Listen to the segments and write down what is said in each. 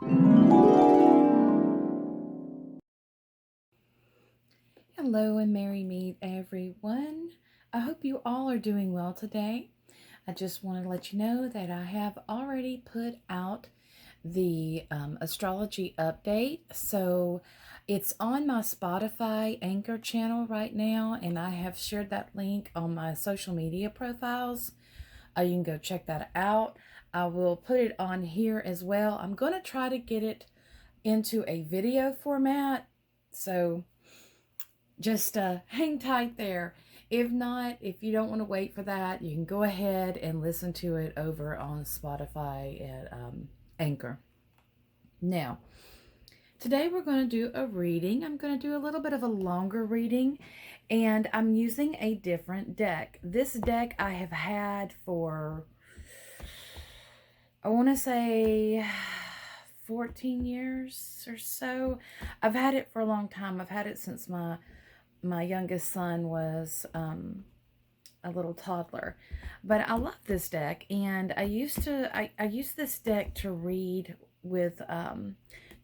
Hello and merry meet everyone. I hope you all are doing well today. I just want to let you know that I have already put out the astrology update. So it's on my Spotify Anchor channel right now, and I have shared that link on my social media profiles. You can go check that out. I will put it on here as well. I'm going to try to get it into a video format. So just hang tight there. If not, if you don't want to wait for that, you can go ahead and listen to it over on Spotify and Anchor. Now, today we're going to do a reading. I'm going to do a little bit of a longer reading, and I'm using a different deck. This deck I have had for, I want to say 14 years or so. I've had it for a long time. I've had it since my youngest son was a little toddler. But I love this deck, and I used this deck to read with the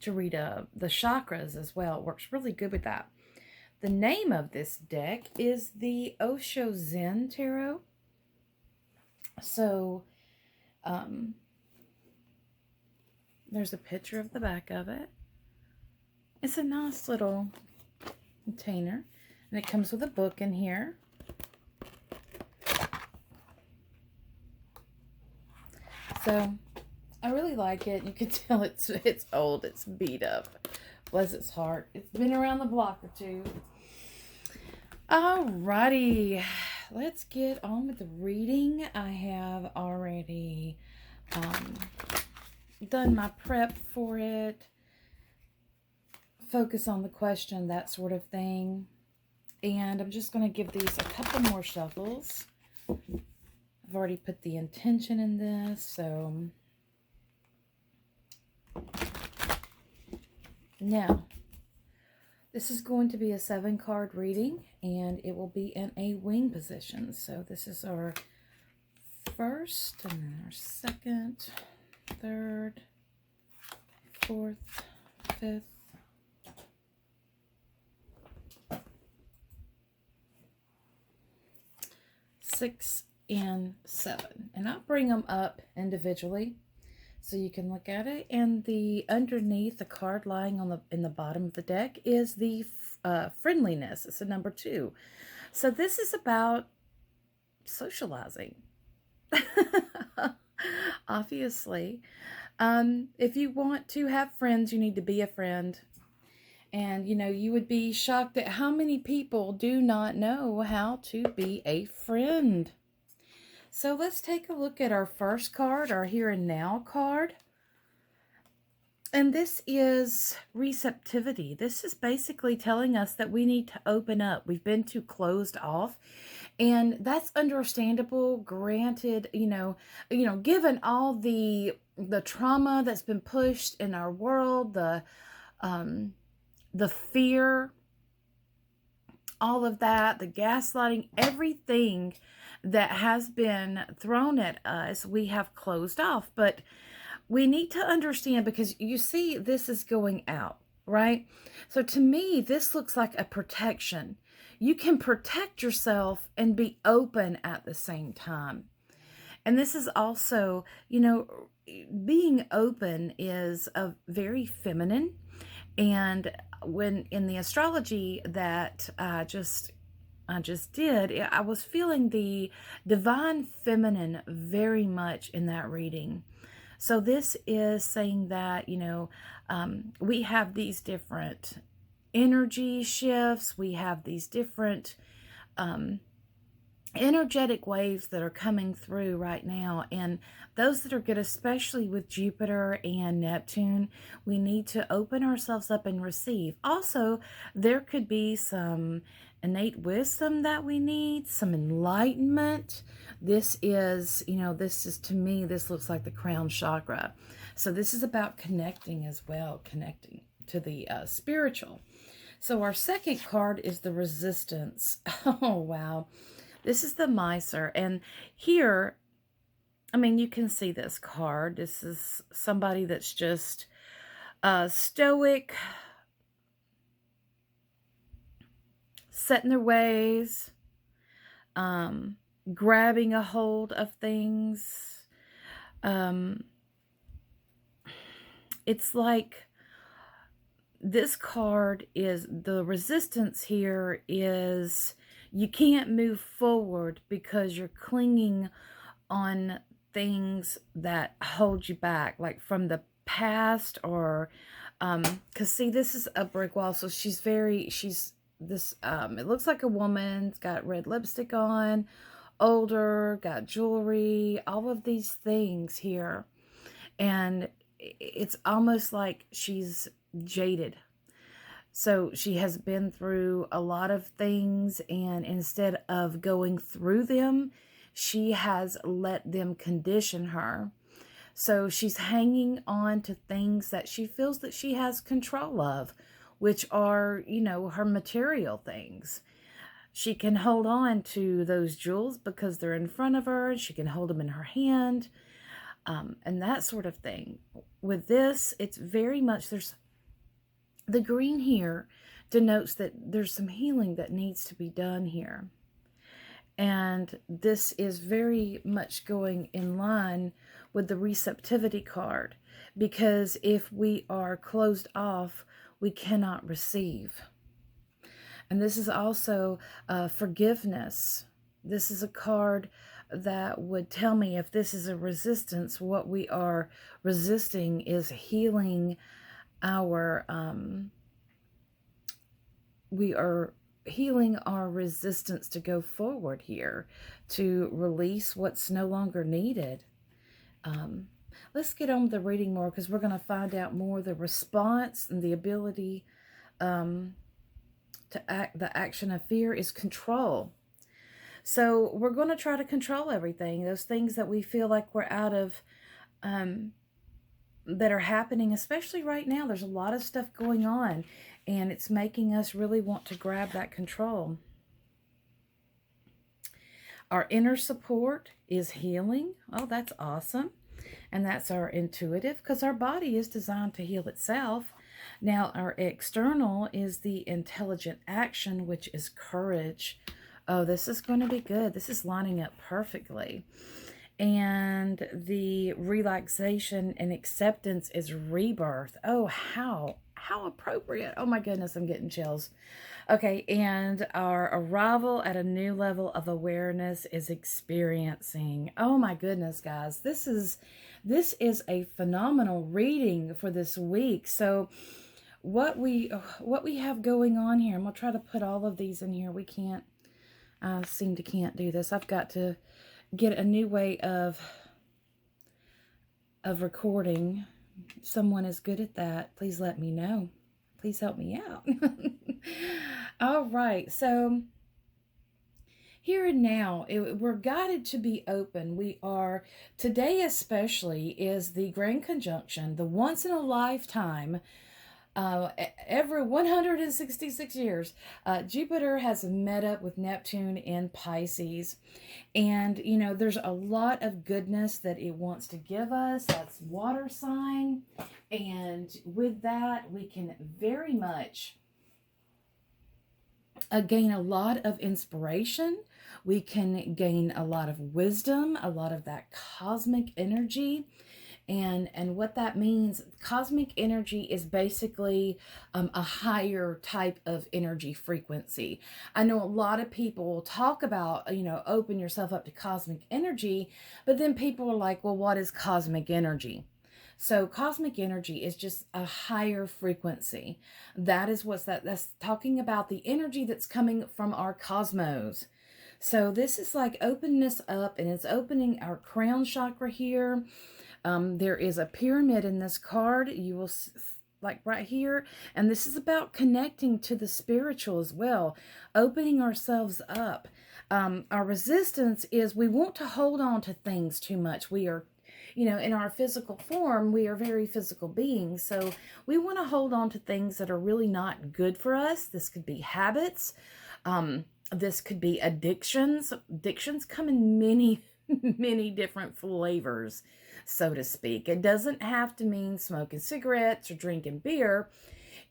chakras as well. It works really good with that. The name of this deck is the Osho Zen Tarot. So there's a picture of the back of it. It's a nice little container, and it comes with a book in here. So I really like it. You can tell it's old. It's beat up. Bless its heart. It's been around the block or two. Alrighty. Let's get on with the reading. I have already done my prep for it. Focus on the question, that sort of thing. And I'm just going to give these a couple more shuffles. I've already put the intention in this, so now this is going to be a 7-card reading, and it will be in a wing position. So this is our first, and then our second, third, fourth, fifth, six, and 7. And I'll bring them up individually so you can look at it. And the underneath, the card lying on in the bottom of the deck is the friendliness. It's a number 2. So this is about socializing. Obviously, if you want to have friends, you need to be a friend. And, you would be shocked at how many people do not know how to be a friend. So let's take a look at our first card, our Here and Now card. And this is receptivity. This is basically telling us that we need to open up. We've been too closed off. And that's understandable, granted, given all the trauma that's been pushed in our world, the fear, all of that, the gaslighting, everything that has been thrown at us, we have closed off. But we need to understand, because you see this is going out, right? So to me, this looks like a protection. You can protect yourself and be open at the same time. And this is also, being open is a very feminine. And when in the astrology that I just did, I was feeling the divine feminine very much in that reading. So this is saying that, we have these different energy shifts. We have these different energetic waves that are coming through right now, and those that are good, especially with Jupiter and Neptune, we need to open ourselves up and receive. Also, there could be some innate wisdom that we need, some enlightenment. This is, to me, this looks like the crown chakra. So this is about connecting as well, connecting to the spiritual. So our second card is the Resistance. Oh, wow. This is the Miser, and here, you can see this card. This is somebody that's just stoic, set in their ways, um, grabbing a hold of things. Um, it's like this card is the resistance here is you can't move forward because you're clinging on things that hold you back, like from the past, or because see, this is a brick wall, so she's this it looks like a woman. It's got red lipstick on, older, got jewelry, all of these things here, and it's almost like she's jaded. So she has been through a lot of things, and instead of going through them, she has let them condition her. So she's hanging on to things that she feels that she has control of, which are, her material things. She can hold on to those jewels because they're in front of her, and she can hold them in her hand, and that sort of thing. With this, it's very much, the green here denotes that there's some healing that needs to be done here. And this is very much going in line with the receptivity card, because if we are closed off, we cannot receive. And this is also forgiveness. This is a card that would tell me if this is a resistance, what we are resisting is healing our we are healing our resistance to go forward here, to release what's no longer needed. Let's get on with the reading more, because we're going to find out more the response and the ability to act. The action of fear is control. So we're going to try to control everything, those things that we feel like we're out of, that are happening, especially right now. There's a lot of stuff going on, and it's making us really want to grab that control. Our inner support is healing. Oh, that's awesome. And that's our intuitive, because our body is designed to heal itself. Now, our external is the intelligent action, which is courage. Oh, this is going to be good. This is lining up perfectly. And the relaxation and acceptance is rebirth. Oh, how appropriate. Oh my goodness, I'm getting chills. Okay, and our arrival at a new level of awareness is experiencing. Oh my goodness, guys. This is a phenomenal reading for this week. So what we have going on here, and we'll try to put all of these in here. We can't can't do this. I've got to get a new way of recording. If someone is good at that, please let me know. Please help me out. All right, so here and now, we're guided to be open. We are, today especially, is the grand conjunction, the once in a lifetime. Every 166 years, Jupiter has met up with Neptune in Pisces. And, there's a lot of goodness that it wants to give us. That's water sign. And with that, we can very much gain a lot of inspiration. We can gain a lot of wisdom, a lot of that cosmic energy. And what that means, cosmic energy is basically a higher type of energy frequency. I know a lot of people talk about, open yourself up to cosmic energy, but then people are like, well, what is cosmic energy? So cosmic energy is just a higher frequency. That is that's talking about the energy that's coming from our cosmos. So this is like openness up, and it's opening our crown chakra here. There is a pyramid in this card. You will like right here. And this is about connecting to the spiritual as well, opening ourselves up. Our resistance is we want to hold on to things too much. We are, in our physical form, we are very physical beings. So we want to hold on to things that are really not good for us. This could be habits. This could be addictions. Addictions come in many many different flavors, so to speak. It doesn't have to mean smoking cigarettes or drinking beer.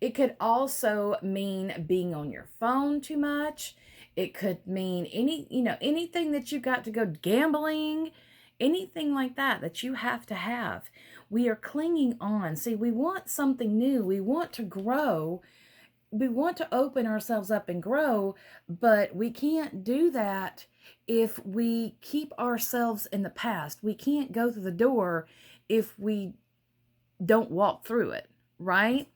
It could also mean being on your phone too much. It could mean anything that you got to go gambling, anything like that that you have to have. We are clinging on. See, we want something new. We want to grow. We want to open ourselves up and grow, but we can't do that if we keep ourselves in the past. We can't go through the door if we don't walk through it, right?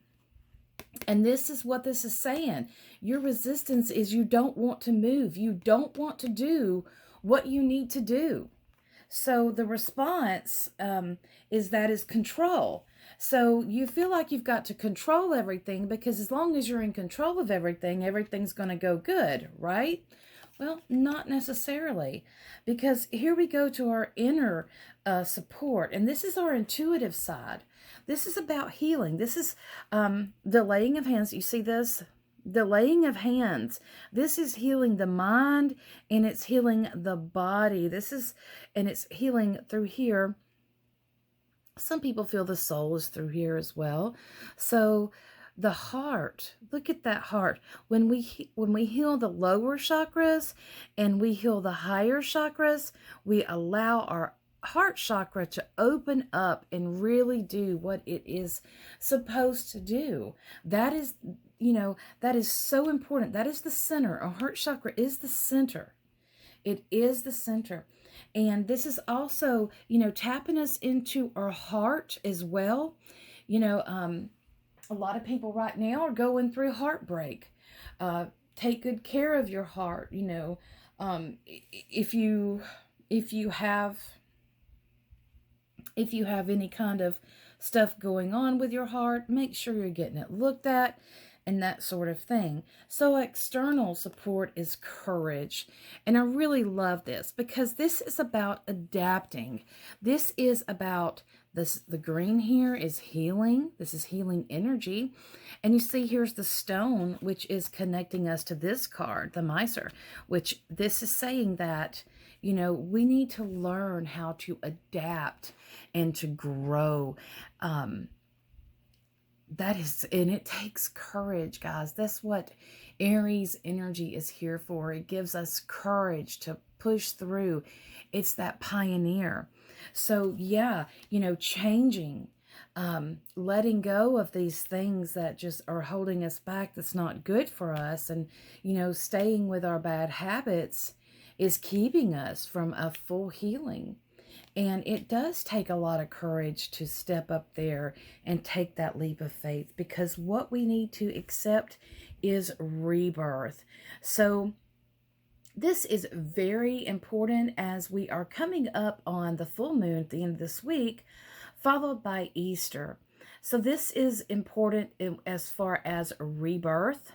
And this is what this is saying. Your resistance is you don't want to move. You don't want to do what you need to do. So the response is control. So you feel like you've got to control everything because as long as you're in control of everything, everything's going to go good, right? Well, not necessarily, because here we go to our inner support, and this is our intuitive side. This is about healing. This is the laying of hands. You see this? The laying of hands. This is healing the mind and it's healing the body. And it's healing through here. Some people feel the soul is through here as well. So the heart, look at that heart. When we heal the lower chakras and we heal the higher chakras, we allow our heart chakra to open up and really do what it is supposed to do. That is so important. That is the center. Our heart chakra is the center. It is the center. And this is also, tapping us into our heart as well. A lot of people right now are going through heartbreak. Take good care of your heart. If you have any kind of stuff going on with your heart, make sure you're getting it looked at and that sort of thing. So external support is courage. And I really love this because this is about adapting. This is about the green here is healing. This is healing energy. And you see here's the stone, which is connecting us to this card, the miser, which this is saying that, we need to learn how to adapt and to grow. And it takes courage, guys. That's what Aries energy is here for. It gives us courage to push through. It's that pioneer. So yeah, changing, letting go of these things that just are holding us back, that's not good for us. And, staying with our bad habits is keeping us from a full healing. And it does take a lot of courage to step up there and take that leap of faith, because what we need to accept is rebirth. So this is very important as we are coming up on the full moon at the end of this week, followed by Easter. So this is important as far as rebirth.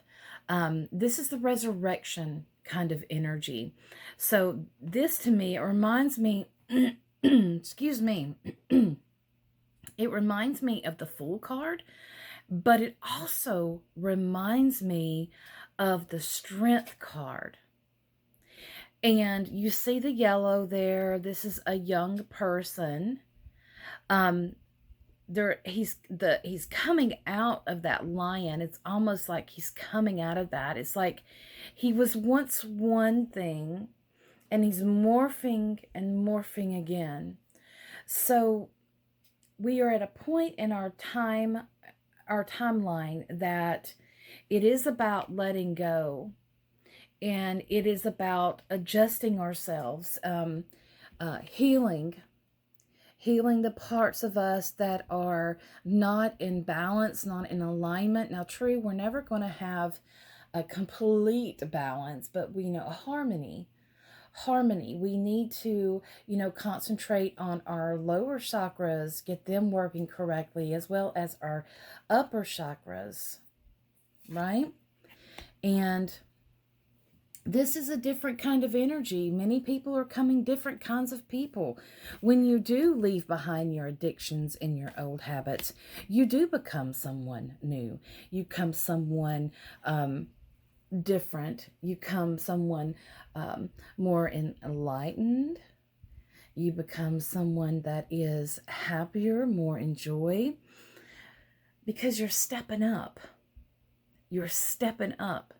This is the resurrection kind of energy. So this to me, it reminds me, excuse me, it reminds me of the Fool card, but it also reminds me of the Strength card. And you see the yellow there. This is a young person. He's coming out of that lion. It's almost like he's coming out of that. It's like he was once one thing and he's morphing and morphing again. So we are at a point in our timeline that it is about letting go. And it is about adjusting ourselves, healing the parts of us that are not in balance, not in alignment. Now, true, we're never going to have a complete balance, but we know harmony. We need to, concentrate on our lower chakras, get them working correctly, as well as our upper chakras, right? And this is a different kind of energy. Many people are coming, different kinds of people. When you do leave behind your addictions and your old habits, you do become someone new. You become someone different. You become someone more enlightened. You become someone that is happier, more in joy, because you're stepping up. You're stepping up.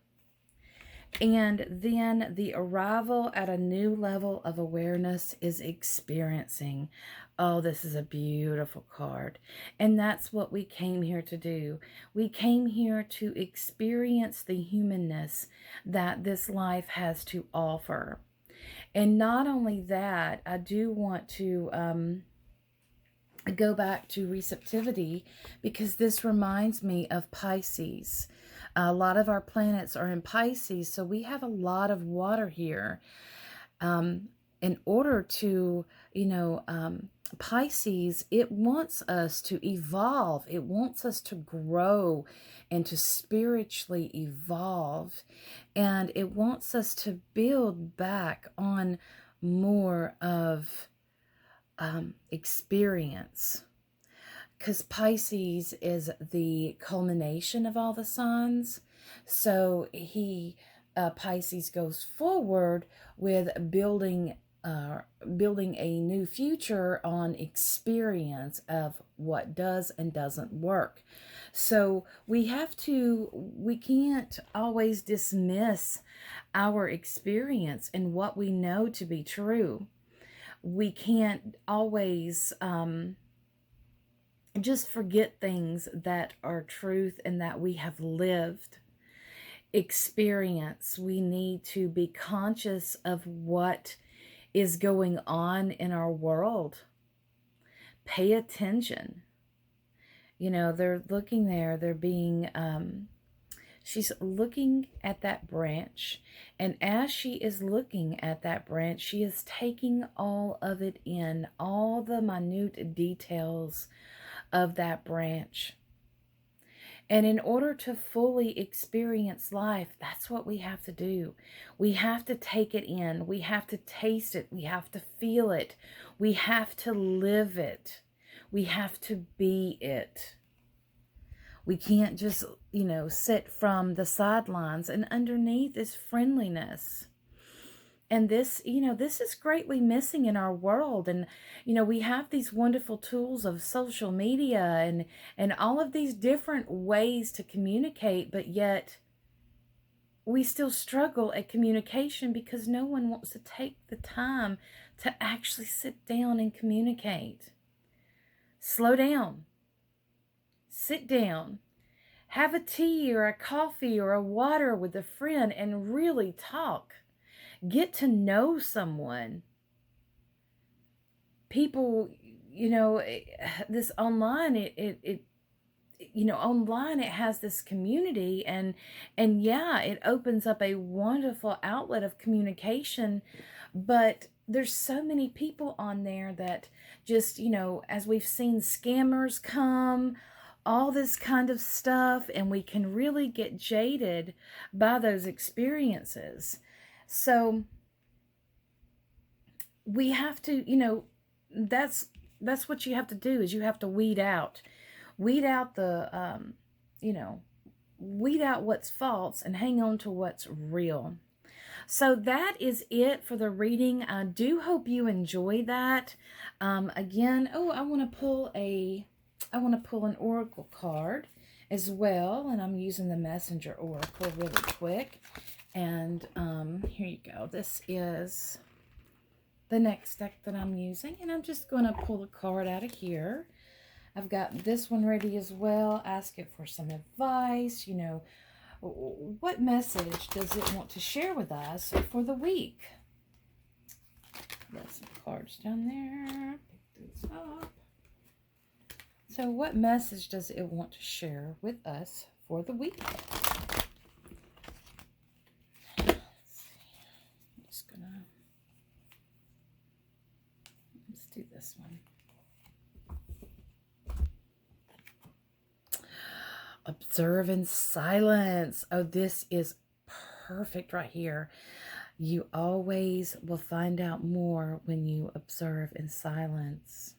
And then the arrival at a new level of awareness is experiencing. Oh, this is a beautiful card. And that's what we came here to do. We came here to experience the humanness that this life has to offer. And not only that, I do want to go back to receptivity, because this reminds me of Pisces. A lot of our planets are in Pisces, so we have a lot of water here. In order to, Pisces, it wants us to evolve. It wants us to grow and to spiritually evolve. And it wants us to build back on more of experience. Because Pisces is the culmination of all the signs. So Pisces goes forward with building a new future on experience of what does and doesn't work. So we can't always dismiss our experience and what we know to be true. We can't always just forget things that are truth and that we have lived. Experience. We need to be conscious of what is going on in our world. Pay attention. They're looking there. They're being, she's looking at that branch. And as she is looking at that branch, she is taking all of it in, all the minute details of that branch. And in order to fully experience life, that's what we have to do. We have to take it in. We have to taste it. We have to feel it. We have to live it. We have to be it. We can't just, sit from the sidelines. And underneath is friendliness. And this is greatly missing in our world. And, we have these wonderful tools of social media and all of these different ways to communicate, but yet we still struggle at communication because no one wants to take the time to actually sit down and communicate. Slow down. Sit down. Have a tea or a coffee or a water with a friend and really talk. Get to know someone. People, this online, online it has this community and yeah, it opens up a wonderful outlet of communication, but there's so many people on there that just, as we've seen scammers come, all this kind of stuff, and we can really get jaded by those experiences. So we have to, that's what you have to do, is you have to weed out the, weed out what's false and hang on to what's real. So that is it for the reading. I do hope you enjoy that. Again, I want to pull an oracle card as well, and I'm using the Messenger Oracle really quick. And here you go. This is the next deck that I'm using, and I'm just going to pull a card out of here. I've got this one ready as well. Ask it for some advice. What message does it want to share with us for the week? Got some cards down there. Pick these up. So what message does it want to share with us for the week? Let's do this one. Observe in silence. Oh, this is perfect right here. You always will find out more when you observe in silence.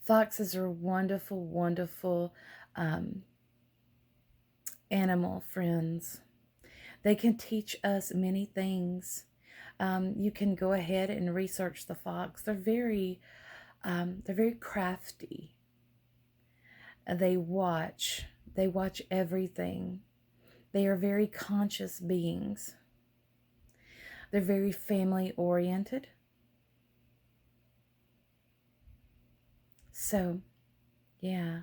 Foxes are wonderful, wonderful animal friends. They can teach us many things. You can go ahead and research the fox. They're very crafty. They watch. They watch everything. They are very conscious beings. They're very family oriented. So, yeah,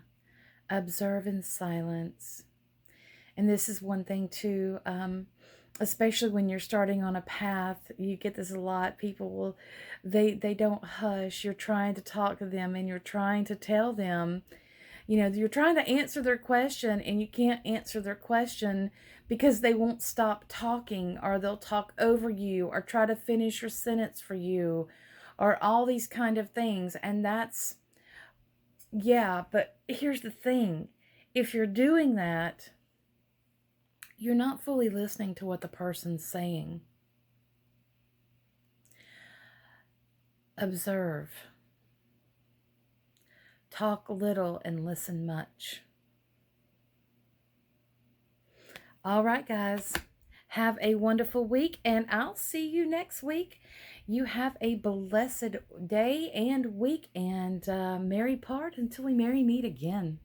observe in silence. And this is one thing too, especially when you're starting on a path, you get this a lot. People will, they don't hush. You're trying to talk to them and you're trying to tell them, you're trying to answer their question and you can't answer their question because they won't stop talking, or they'll talk over you or try to finish your sentence for you, or all these kind of things. And that's, yeah, but here's the thing. If you're doing that, you're not fully listening to what the person's saying. Observe. Talk little and listen much. All right, guys. Have a wonderful week, and I'll see you next week. You have a blessed day and week, and merry part until we merry meet again.